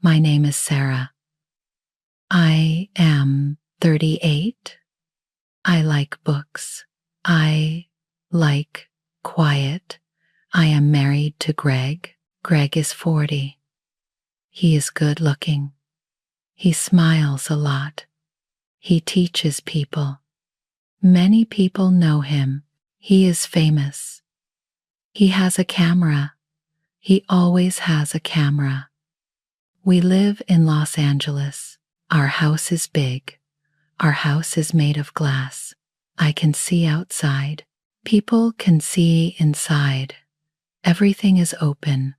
My name is Sarah. I am 38. I like books. I like quiet. I am married to Greg. Greg is 40. He is good looking. He smiles a lot. He teaches people. Many people know him. He is famous. He has a camera. He always has a camera. We live in Los Angeles. Our house is big. Our house is made of glass. I can see outside. People can see inside. Everything is open.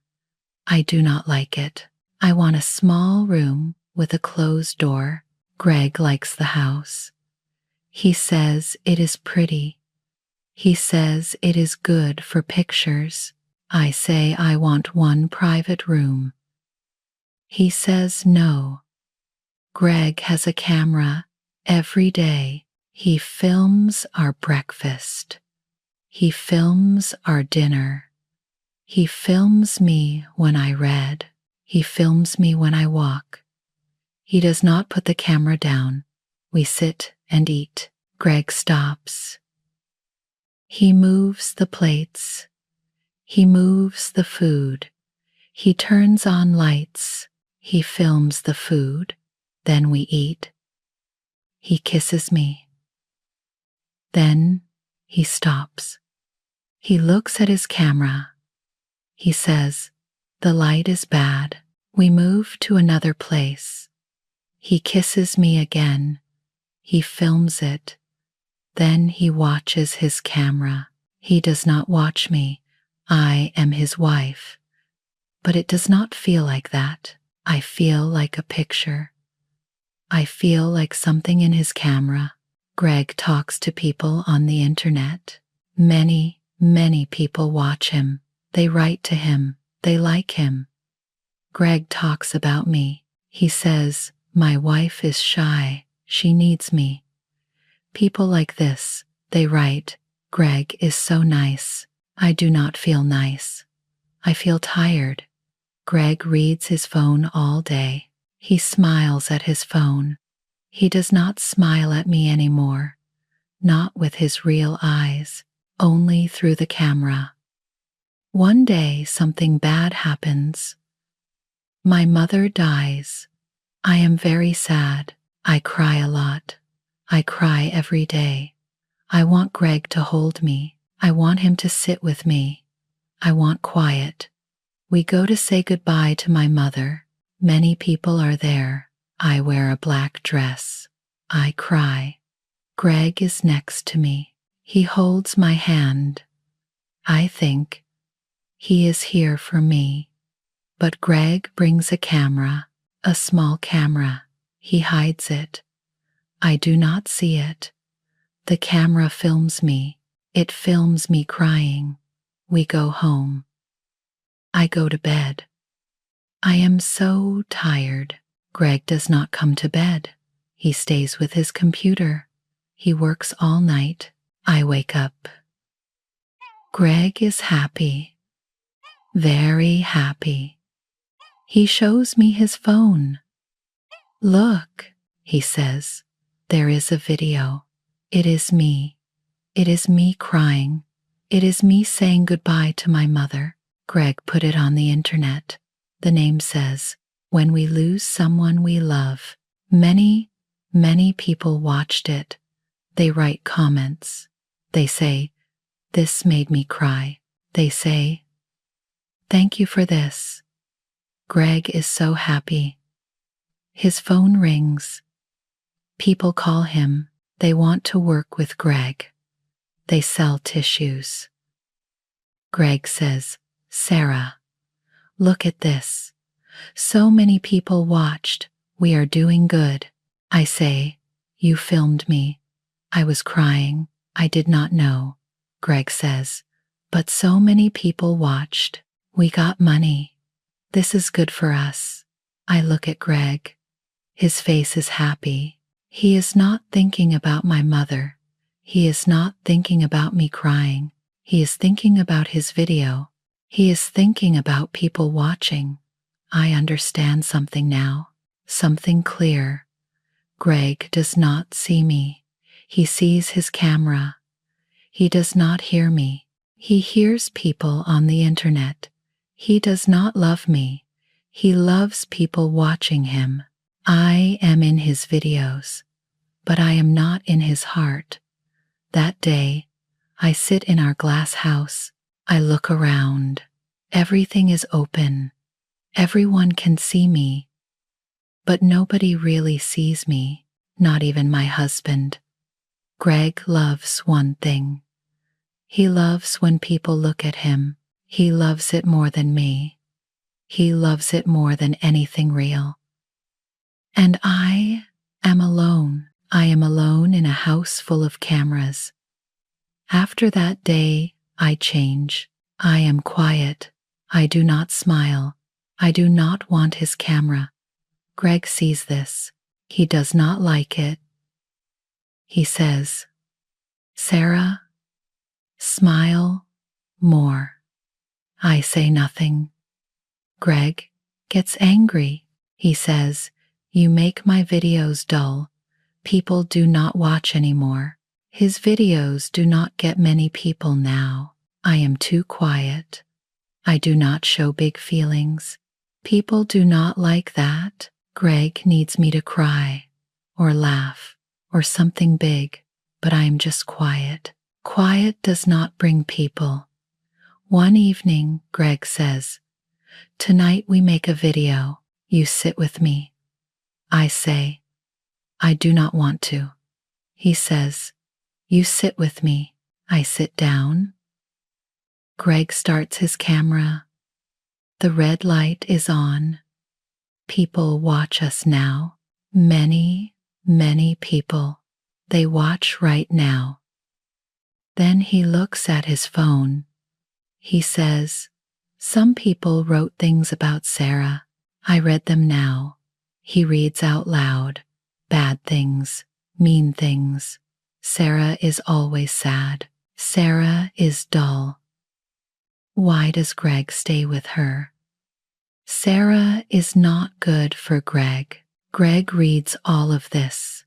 I do not like it. I want a small room with a closed door. Greg likes the house. He says it is pretty. He says it is good for pictures. I say I want one private room. He says no. Greg has a camera every day. He films our breakfast. He films our dinner. He films me when I read. He films me when I walk. He does not put the camera down. We sit and eat. Greg stops. He moves the plates. He moves the food. He turns on lights. He films the food. Then we eat. He kisses me. Then he stops. He looks at his camera. He says, "The light is bad." We move to another place. He kisses me again. He films it. Then he watches his camera. He does not watch me. I am his wife. But it does not feel like that. I feel like a picture. I feel like something in his camera. Greg talks to people on the internet. Many people watch him. They write to him. They like him. Greg talks about me. He says, "My wife is shy. She needs me." People like this, they write, "Greg is so nice." I do not feel nice. I feel tired. Greg reads his phone all day. He smiles at his phone. He does not smile at me anymore. Not with his real eyes, only through the camera. One day something bad happens. My mother dies. I am very sad. I cry a lot. I cry every day. I want Greg to hold me. I want him to sit with me. I want quiet. We go to say goodbye to my mother. Many people are there. I wear a black dress. I cry. Greg is next to me. He holds my hand. I think he is here for me. But Greg brings a camera, a small camera. He hides it. I do not see it. The camera films me. It films me crying. We go home. I go to bed. I am so tired. Greg does not come to bed. He stays with his computer. He works all night. I wake up. Greg is happy. Very happy. He shows me his phone. "Look," he says, "there is a video. It is me. It is me crying. It is me saying goodbye to my mother." Greg put it on the internet. The name says, "When we lose someone we love." Many people watched it. They write comments. They say, "This made me cry." They say, "Thank you for this." Greg is so happy. His phone rings. People call him. They want to work with Greg. They sell tissues. Greg says, "Sarah, look at this. So many people watched. We are doing good." I say, "You filmed me. I was crying. I did not know." Greg says, "But so many people watched. We got money. This is good for us." I look at Greg. His face is happy. He is not thinking about my mother. He is not thinking about me crying. He is thinking about his video. He is thinking about people watching. I understand something now, something clear. Greg does not see me. He sees his camera. He does not hear me. He hears people on the internet. He does not love me. He loves people watching him. I am in his videos, but I am not in his heart. That day, I sit in our glass house. I look around. Everything is open. Everyone can see me. But nobody really sees me, not even my husband. Greg loves one thing. He loves when people look at him. He loves it more than me. He loves it more than anything real. And I am alone. I am alone in a house full of cameras. After that day, I change. I am quiet. I do not smile. I do not want his camera. Greg sees this. He does not like it. He says, "Sarah, smile more." I say nothing. Greg gets angry. He says, "You make my videos dull. People do not watch anymore. His videos do not get many people now. I am too quiet. I do not show big feelings. People do not like that. Greg needs me to cry, or laugh, or something big, but I am just quiet. Quiet does not bring people." One evening, Greg says, "Tonight we make a video. You sit with me." I say, "I do not want to." He says, "You sit with me." I sit down. Greg starts his camera. The red light is on. People watch us now. Many, many people. They watch right now. Then he looks at his phone. He says, "Some people wrote things about Sarah. I read them now." He reads out loud. Bad things, mean things. Sarah is always sad. Sarah is dull. Why does Greg stay with her? Sarah is not good for Greg. Greg reads all of this.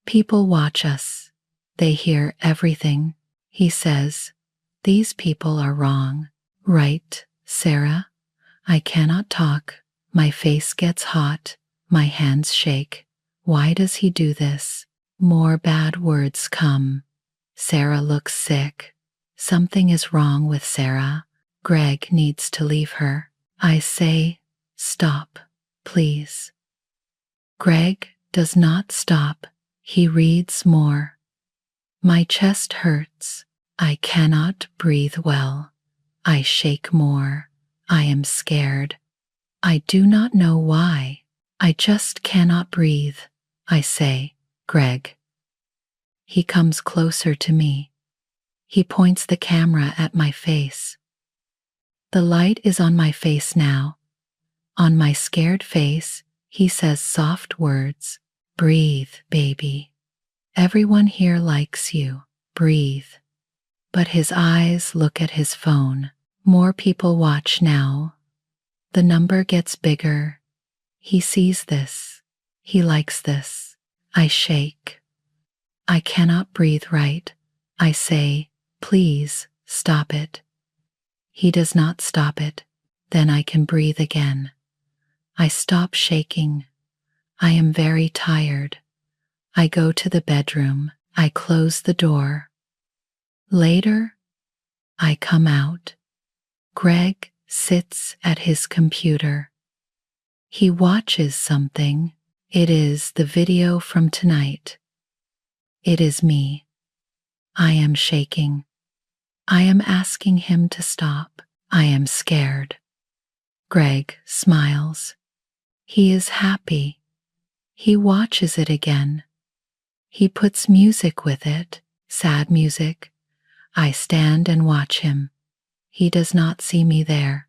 People watch us. They hear everything. He says, "These people are wrong." Right, Sarah? I cannot talk. My face gets hot. My hands shake. Why does he do this? More bad words come. Sarah looks sick. Something is wrong with Sarah. Greg needs to leave her. I say, "Stop, please." Greg does not stop. He reads more. My chest hurts. I cannot breathe well. I shake more. I am scared. I do not know why. I just cannot breathe. I say, "Greg." He comes closer to me. He points the camera at my face. The light is on my face now. On my scared face, he says soft words. "Breathe, baby. Everyone here likes you. Breathe." But his eyes look at his phone. More people watch now. The number gets bigger. He sees this. He likes this. I shake. I cannot breathe right. I say, "Please, stop it." He does not stop it. Then I can breathe again. I stop shaking. I am very tired. I go to the bedroom. I close the door. Later, I come out. Greg sits at his computer. He watches something. It is the video from tonight. It is me. I am shaking. I am asking him to stop. I am scared. Greg smiles. He is happy. He watches it again. He puts music with it, sad music. I stand and watch him. He does not see me there.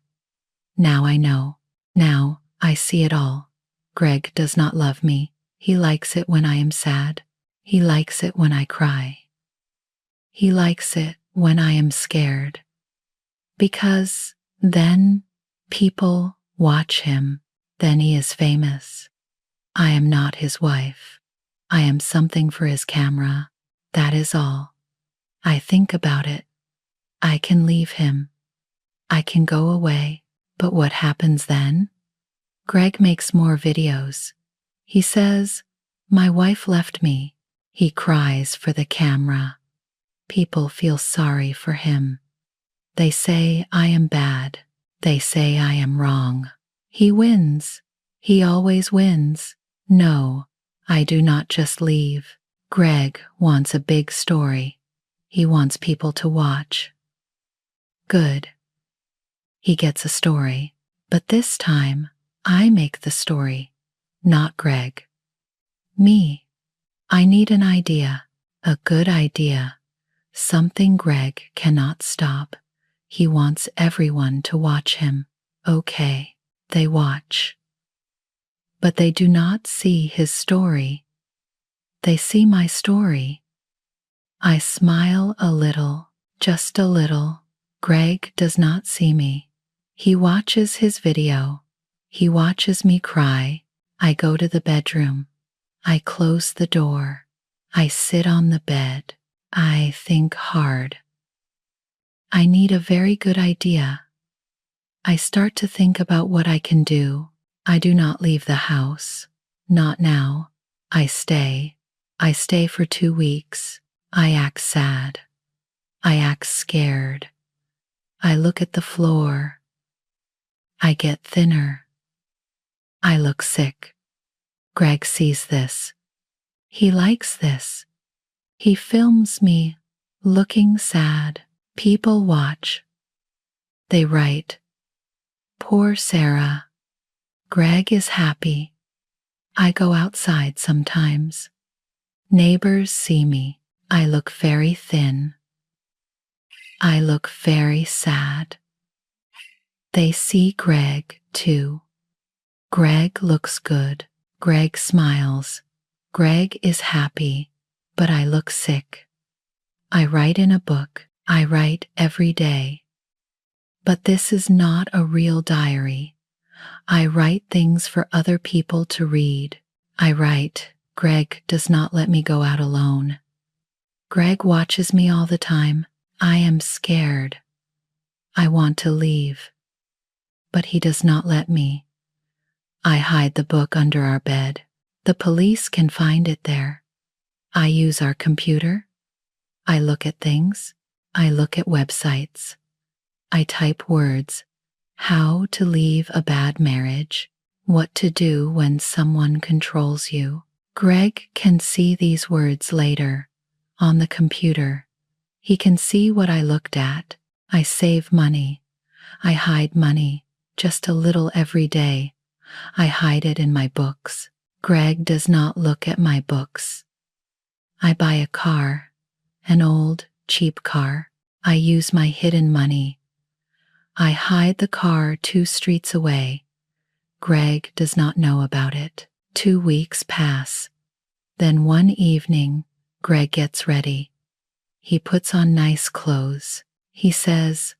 Now I know. Now I see it all. Greg does not love me. He likes it when I am sad. He likes it when I cry. He likes it when I am scared. Because then people Watch him, then he is famous. I am not his wife. I am something for his camera. That is all. I think about it. I can leave him. I can go away. But what happens then? Greg makes more videos. He says, "My wife left me." He cries for the camera. People feel sorry for him. They say I am bad. They say I am wrong. He wins. He always wins. No, I do not just leave. Greg wants a big story. He wants people to watch. Good. He gets a story. But this time, I make the story, not Greg. Me. I need an idea, a good idea, something Greg cannot stop. He wants everyone to watch him. Okay, they watch. But they do not see his story. They see my story. I smile a little, just a little. Greg does not see me. He watches his video. He watches me cry. I go to the bedroom. I close the door. I sit on the bed. I think hard. I need a very good idea. I start to think about what I can do. I do not leave the house. Not now. I stay. I stay for 2 weeks. I act sad. I act scared. I look at the floor. I get thinner. I look sick. Greg sees this. He likes this. He films me looking sad. People watch. They write, "Poor Sarah." Greg is happy. I go outside sometimes. Neighbors see me. I look very thin. I look very sad. They see Greg too. Greg looks good. Greg smiles. Greg is happy, but I look sick. I write in a book. I write every day. But this is not a real diary. I write things for other people to read. I write, Greg does not let me go out alone. Greg watches me all the time. I am scared. I want to leave. But he does not let me. I hide the book under our bed. The police can find it there. I use our computer. I look at things. I look at websites. I type words. How to leave a bad marriage. What to do when someone controls you. Greg can see these words later, on the computer. He can see what I looked at. I save money. I hide money, just a little every day. I hide it in my books. Greg does not look at my books. I buy a car, an old, cheap car. I use my hidden money. I hide the car 2 streets away. Greg does not know about it. 2 weeks pass. Then one evening, Greg gets ready. He puts on nice clothes. He says,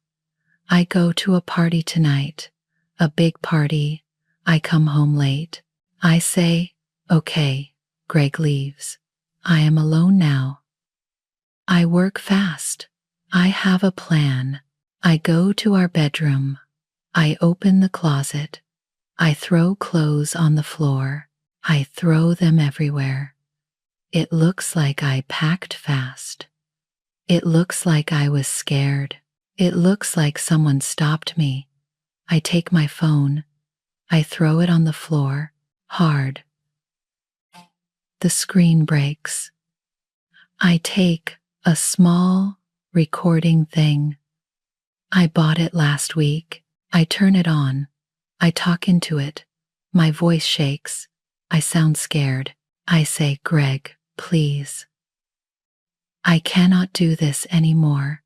"I go to a party tonight, a big party. I come home late." I say, "Okay." Greg leaves. I am alone now. I work fast. I have a plan. I go to our bedroom. I open the closet. I throw clothes on the floor. I throw them everywhere. It looks like I packed fast. It looks like I was scared. It looks like someone stopped me. I take my phone. I throw it on the floor, hard. The screen breaks. I take a small recording thing. I bought it last week. I turn it on. I talk into it. My voice shakes. I sound scared. I say, "Greg, please. I cannot do this anymore.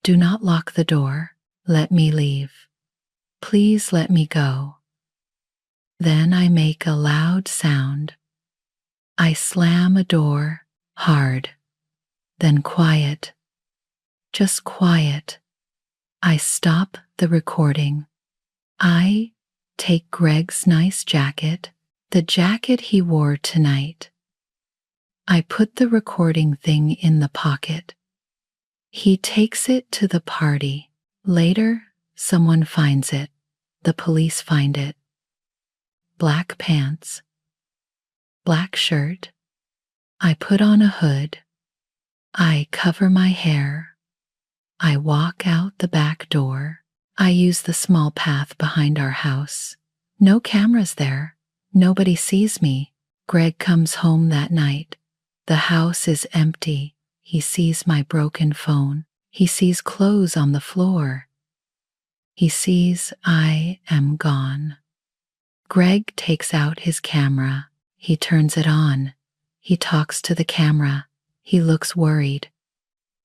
Do not lock the door. Let me leave. Please let me go." Then I make a loud sound. I slam a door hard. Then quiet. Just quiet. I stop the recording. I take Greg's nice jacket, the jacket he wore tonight. I put the recording thing in the pocket. He takes it to the party. Later, someone finds it. The police find it. Black pants. Black shirt. I put on a hood. I cover my hair. I walk out the back door. I use the small path behind our house. No cameras there. Nobody sees me. Greg comes home that night. The house is empty. He sees my broken phone. He sees clothes on the floor. He sees I am gone. Greg takes out his camera. He turns it on. He talks to the camera. He looks worried.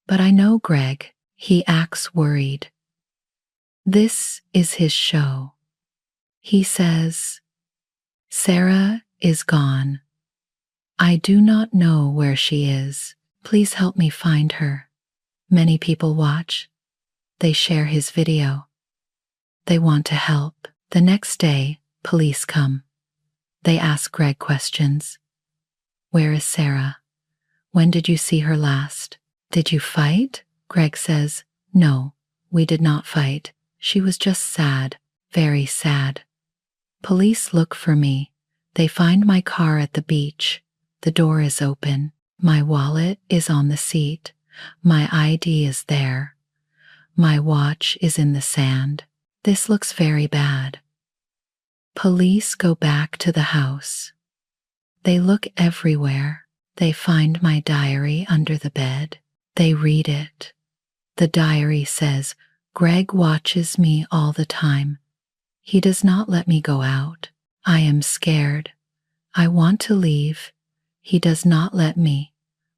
But I know Greg. He acts worried. This is his show. He says, "Sarah is gone. I do not know where she is. Please help me find her." Many people watch. They share his video. They want to help. The next day, police come. They ask Greg questions. "Where is Sarah? When did you see her last? Did you fight?" Greg says, "No, we did not fight. She was just sad, very sad." Police look for me. They find my car at the beach. The door is open. My wallet is on the seat. My ID is there. My watch is in the sand. This looks very bad. Police go back to the house. They look everywhere. They find my diary under the bed. They read it. The diary says, "Greg watches me all the time. He does not let me go out. I am scared. I want to leave. He does not let me."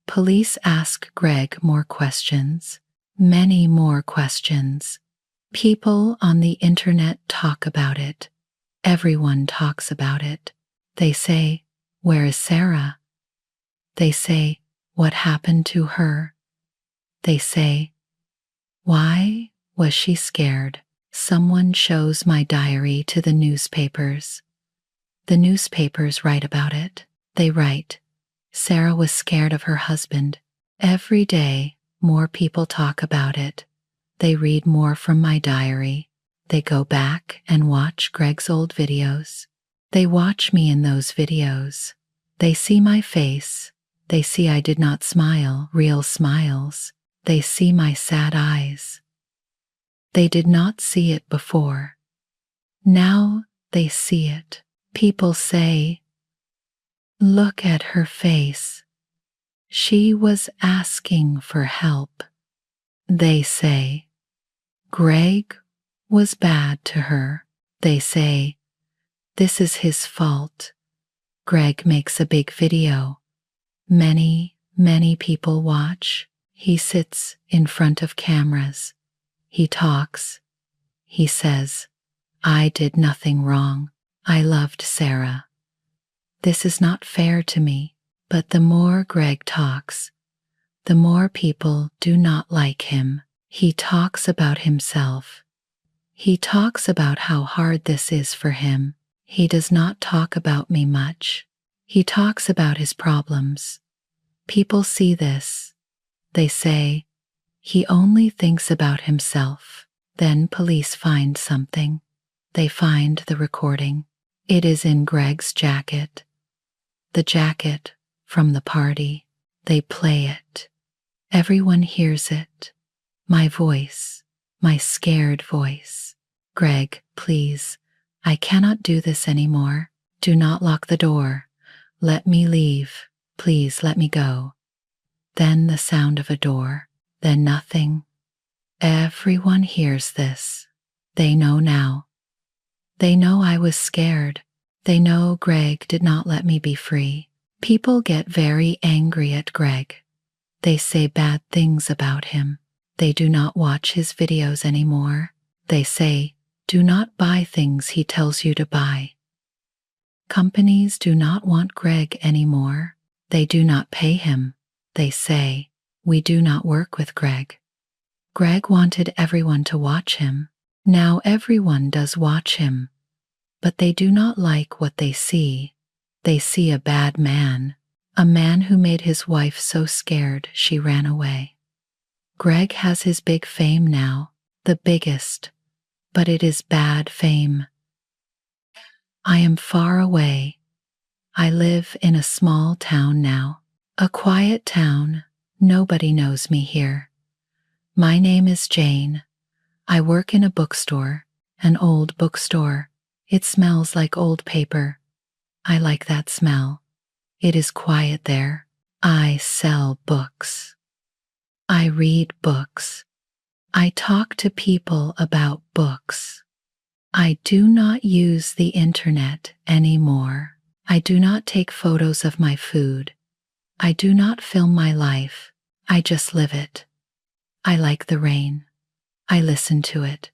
Police ask Greg more questions, many more questions. People on the internet talk about it. Everyone talks about it. They say, "Where is Sarah?" They say, "What happened to her?" They say, "Why was she scared?" Someone shows my diary to the newspapers. The newspapers write about it. They write, "Sarah was scared of her husband." Every day, more people talk about it. They read more from my diary. They go back and watch Greg's old videos. They watch me in those videos. They see my face. They see I did not smile, real smiles. They see my sad eyes. They did not see it before. Now they see it. People say, "Look at her face. She was asking for help." They say, "Greg was bad to her." They say, "This is his fault." Greg makes a big video. Many people watch. He sits in front of cameras. He talks. He says, "I did nothing wrong. I loved Sarah. This is not fair to me." But the more Greg talks, the more people do not like him. He talks about himself. He talks about how hard this is for him. He does not talk about me much. He talks about his problems. People see this. They say, "He only thinks about himself." Then police find something. They find the recording. It is in Greg's jacket. The jacket from the party. They play it. Everyone hears it. My voice, my scared voice. "Greg, please, I cannot do this anymore. Do not lock the door. Let me leave. Please let me go." Then the sound of a door. Then nothing. Everyone hears this. They know now. They know I was scared. They know Greg did not let me be free. People get very angry at Greg. They say bad things about him. They do not watch his videos anymore. They say, "Do not buy things he tells you to buy." Companies do not want Greg anymore. They do not pay him. They say, "We do not work with Greg." Greg wanted everyone to watch him. Now everyone does watch him. but they do not like what they see. They see a bad man, a man who made his wife so scared she ran away. Greg has his big fame now, the biggest, but it is bad fame. I am far away. I live in a small town now, a quiet town. Nobody knows me here. My name is Jane. I work in a bookstore, an old bookstore. It smells like old paper. I like that smell. It is quiet there. I sell books. I read books. I talk to people about books. I do not use the internet anymore. I do not take photos of my food. I do not film my life. I just live it. I like the rain. I listen to it.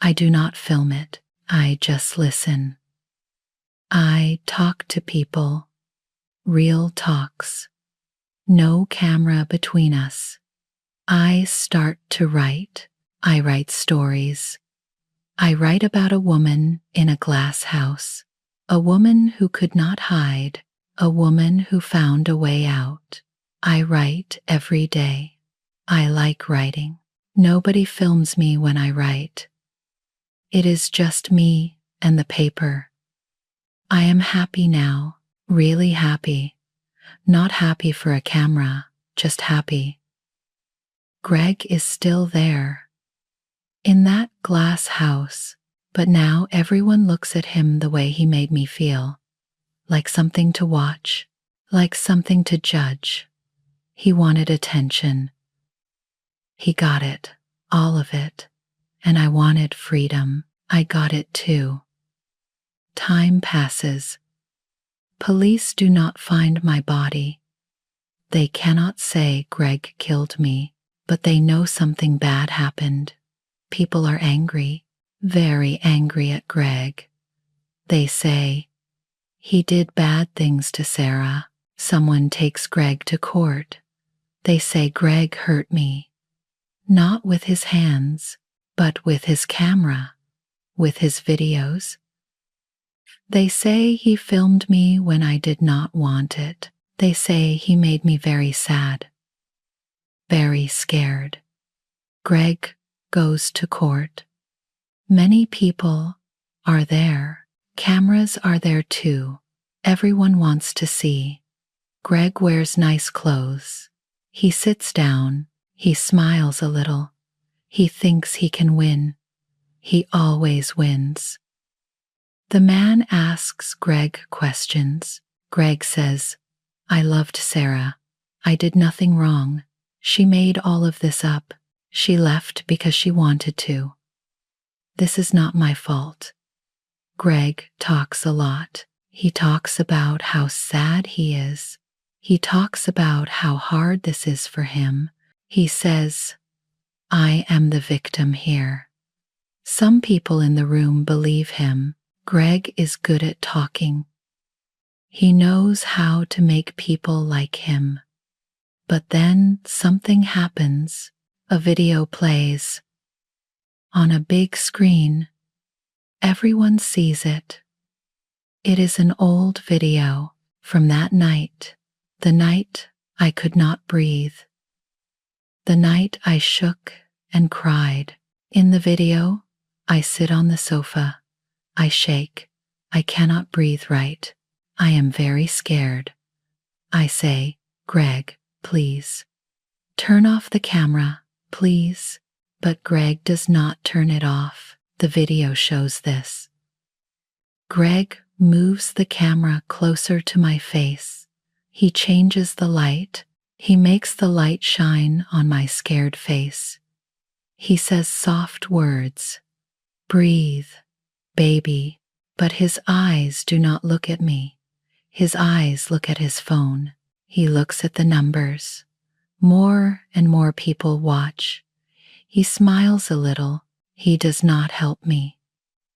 I do not film it. I just listen. I talk to people. Real talks. No camera between us. I start to write. I write stories. I write about a woman in a glass house, a woman who could not hide, a woman who found a way out. I write every day. I like writing. Nobody films me when I write. It is just me and the paper. I am happy now, really happy. Not happy for a camera, just happy. Greg is still there, in that glass house, but now everyone looks at him the way he made me feel, like something to watch, like something to judge. He wanted attention. He got it, all of it, and I wanted freedom. I got it too. Time passes. Police do not find my body. They cannot say Greg killed me, but they know something bad happened. People are angry, very angry at Greg. They say, he did bad things to Sarah. Someone takes Greg to court. They say Greg hurt me. Not with his hands, but with his camera, with his videos. They say he filmed me when I did not want it. They say he made me very sad, very scared. Greg goes to court. Many people are there. Cameras are there too. Everyone wants to see. Greg wears nice clothes. He sits down. He smiles a little. He thinks he can win. He always wins. The man asks Greg questions. Greg says, I loved Sarah. I did nothing wrong. She made all of this up. She left because she wanted to. This is not my fault. Greg talks a lot. He talks about how sad he is. He talks about how hard this is for him. He says, I am the victim here. Some people in the room believe him. Greg is good at talking. He knows how to make people like him. But then something happens. A video plays. On a big screen. Everyone sees it. It is an old video from that night, the night I could not breathe. The night I shook and cried. In the video, I sit on the sofa. I shake. I cannot breathe right. I am very scared. I say, Greg, please. Turn off the camera, please. But Greg does not turn it off. The video shows this. Greg moves the camera closer to my face. He changes the light. He makes the light shine on my scared face. He says soft words. Breathe, baby. But his eyes do not look at me. His eyes look at his phone. He looks at the numbers. More and more people watch. He smiles a little. He does not help me.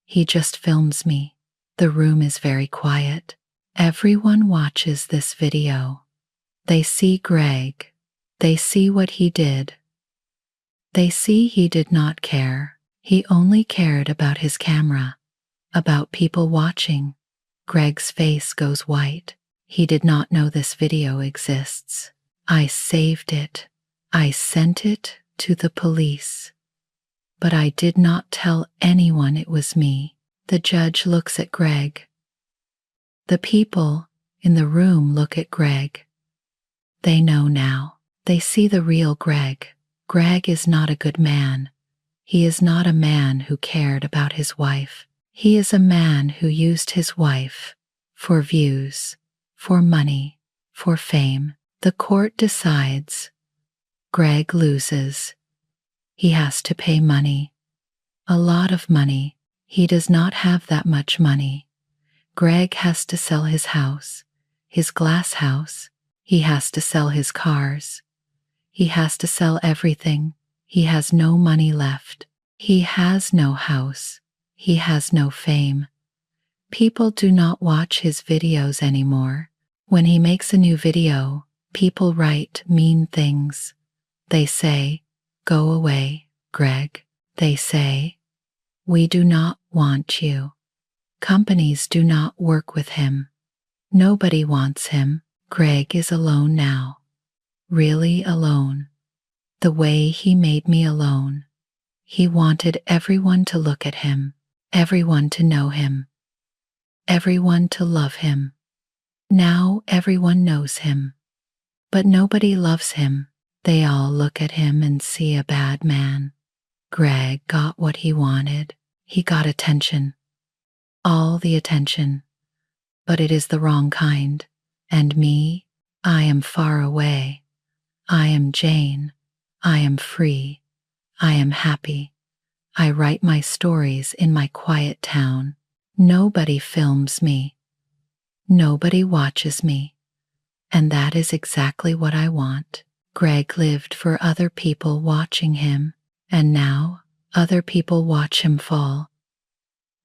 He just films me. The room is very quiet. Everyone watches this video. They see Greg. They see what he did. They see he did not care. He only cared about his camera. about people watching. Greg's face goes white. He did not know this video exists. I saved it. I sent it to the police. But I did not tell anyone it was me. The judge looks at Greg. The people in the room look at Greg. They know now. They see the real Greg. Greg is not a good man. He is not a man who cared about his wife. He is a man who used his wife for views, for money, for fame. The court decides. Greg loses. He has to pay money. A lot of money. He does not have that much money. Greg has to sell his house, his glass house. He has to sell his cars. He has to sell everything. He has no money left. He has no house. He has no fame. People do not watch his videos anymore. When he makes a new video, people write mean things. They say, "Go away, Greg." They say, "We do not want you." Companies do not work with him. Nobody wants him. Greg is alone now. Really alone. The way he made me alone. He wanted everyone to look at him, everyone to know him, everyone to love him. Now everyone knows him, but nobody loves him. They all look at him and see a bad man. Greg got what he wanted. He got attention. All the attention. But it is the wrong kind. And me, I am far away. I am Jane. I am free. I am happy. I write my stories in my quiet town. Nobody films me. Nobody watches me. And that is exactly what I want. Greg lived for other people watching him, and now other people watch him fall.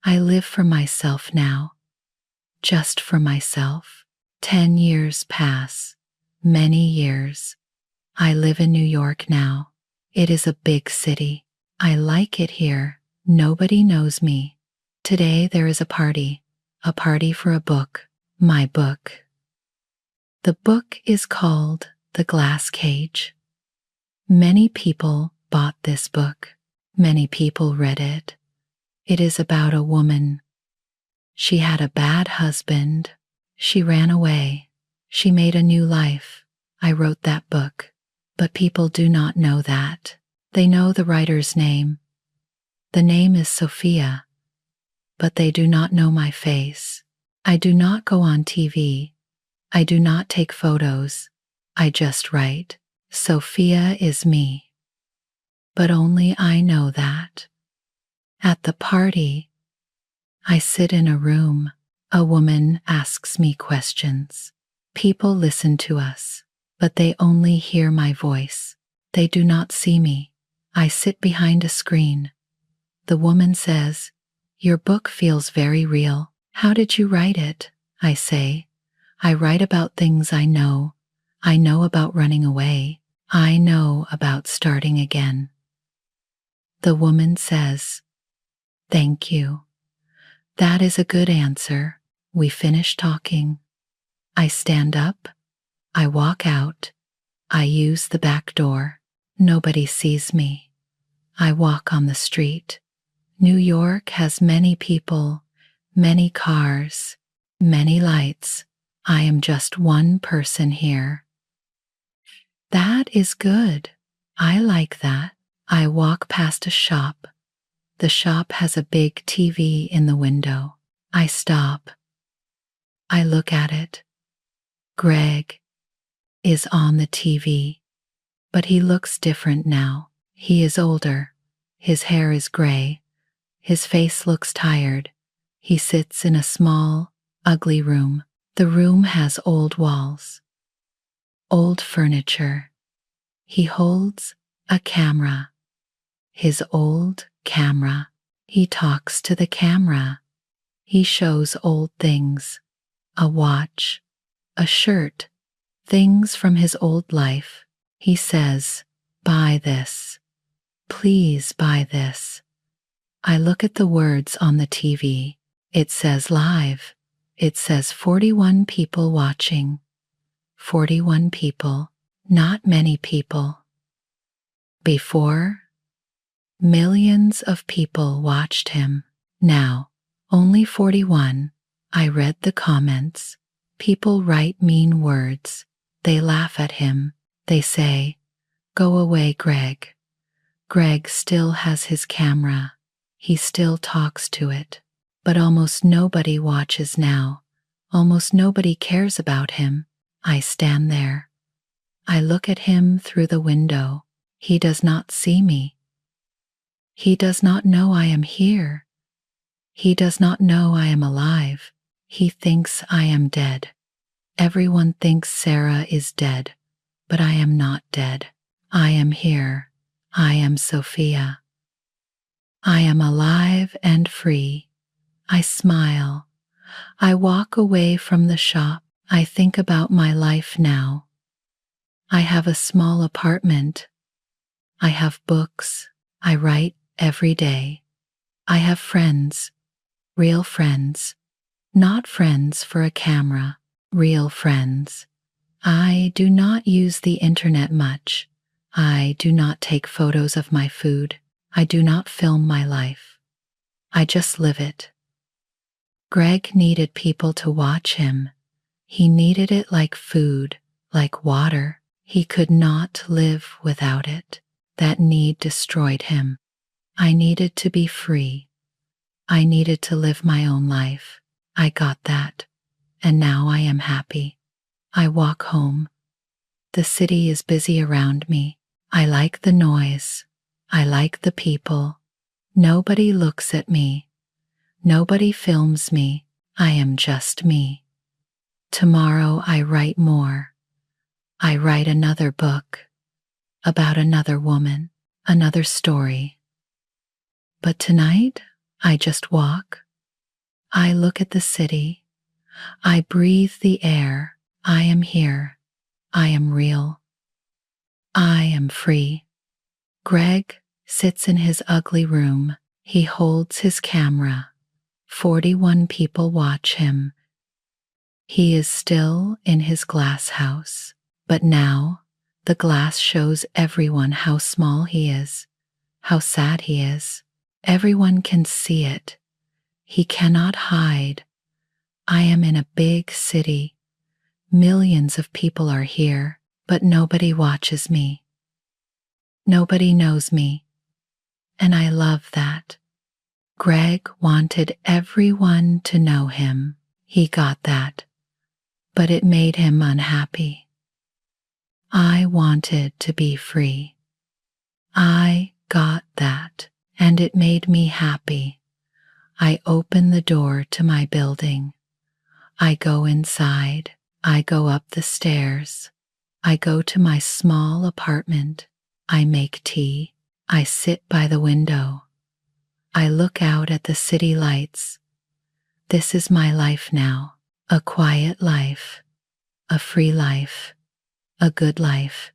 I live for myself now. Just for myself. 10 years pass. Many years. I live in New York now. It is a big city. I like it here. Nobody knows me. Today there is a party for a book, my book. The book is called The Glass Cage. Many people bought this book. Many people read it. It is about a woman. She had a bad husband. She ran away. She made a new life. I wrote that book. But people do not know that. They know the writer's name. The name is Sophia. But they do not know my face. I do not go on TV. I do not take photos. I just write. Sophia is me. But only I know that. At the party, I sit in a room. A woman asks me questions. People listen to us, but they only hear my voice. They do not see me. I sit behind a screen. The woman says, "Your book feels very real. How did you write it?" I say, "I write about things I know. I know about running away. I know about starting again." The woman says, "Thank you. That is a good answer." We finish talking. I stand up. I walk out. I use the back door. Nobody sees me. I walk on the street. New York has many people, many cars, many lights. I am just one person here. That is good. I like that. I walk past a shop. The shop has a big TV in the window. I stop. I look at it. Greg is on the TV, but he looks different now. He is older. His hair is gray. His face looks tired. He sits in a small, ugly room. The room has old walls, old furniture. He holds a camera. His old camera. He talks to the camera. He shows old things. A watch, a shirt, things from his old life. He says, "Buy this. Please buy this." I look at the words on the TV. It says live. It says 41 people watching. 41 people, not many people. Before, millions of people watched him. Now, only 41. I read the comments. People write mean words. They laugh at him. They say, "Go away, Greg." Greg still has his camera. He still talks to it. But almost nobody watches now. Almost nobody cares about him. I stand there. I look at him through the window. He does not see me. He does not know I am here. He does not know I am alive. He thinks I am dead. Everyone thinks Sarah is dead, but I am not dead. I am here. I am Sophia. I am alive and free. I smile. I walk away from the shop. I think about my life now. I have a small apartment. I have books. I write every day. I have friends, real friends, not friends for a camera, real friends. I do not use the internet much. I do not take photos of my food. I do not film my life. I just live it. Greg needed people to watch him. He needed it like food, like water. He could not live without it. That need destroyed him. I needed to be free. I needed to live my own life. I got that. And now I am happy. I walk home. The city is busy around me. I like the noise. I like the people. Nobody looks at me. Nobody films me. I am just me. Tomorrow I write more. I write another book about another woman, another story. But tonight, I just walk. I look at the city. I breathe the air. I am here. I am real. I am free. Greg sits in his ugly room. He holds his camera. 41 people watch him. He is still in his glass house. But now, the glass shows everyone how small he is, how sad he is. Everyone can see it. He cannot hide. I am in a big city. Millions of people are here, but nobody watches me. Nobody knows me. And I love that. Greg wanted everyone to know him. He got that. But it made him unhappy. I wanted to be free. I got that, and it made me happy. I open the door to my building. I go inside. I go up the stairs. I go to my small apartment. I make tea. I sit by the window. I look out at the city lights. This is my life now. A quiet life. A free life. A good life.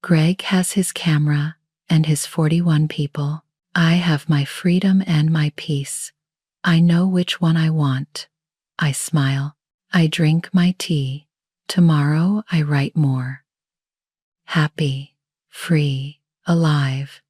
Greg has his camera and his 41 people. I have my freedom and my peace. I know which one I want. I smile. I drink my tea. Tomorrow I write more. Happy, free, alive.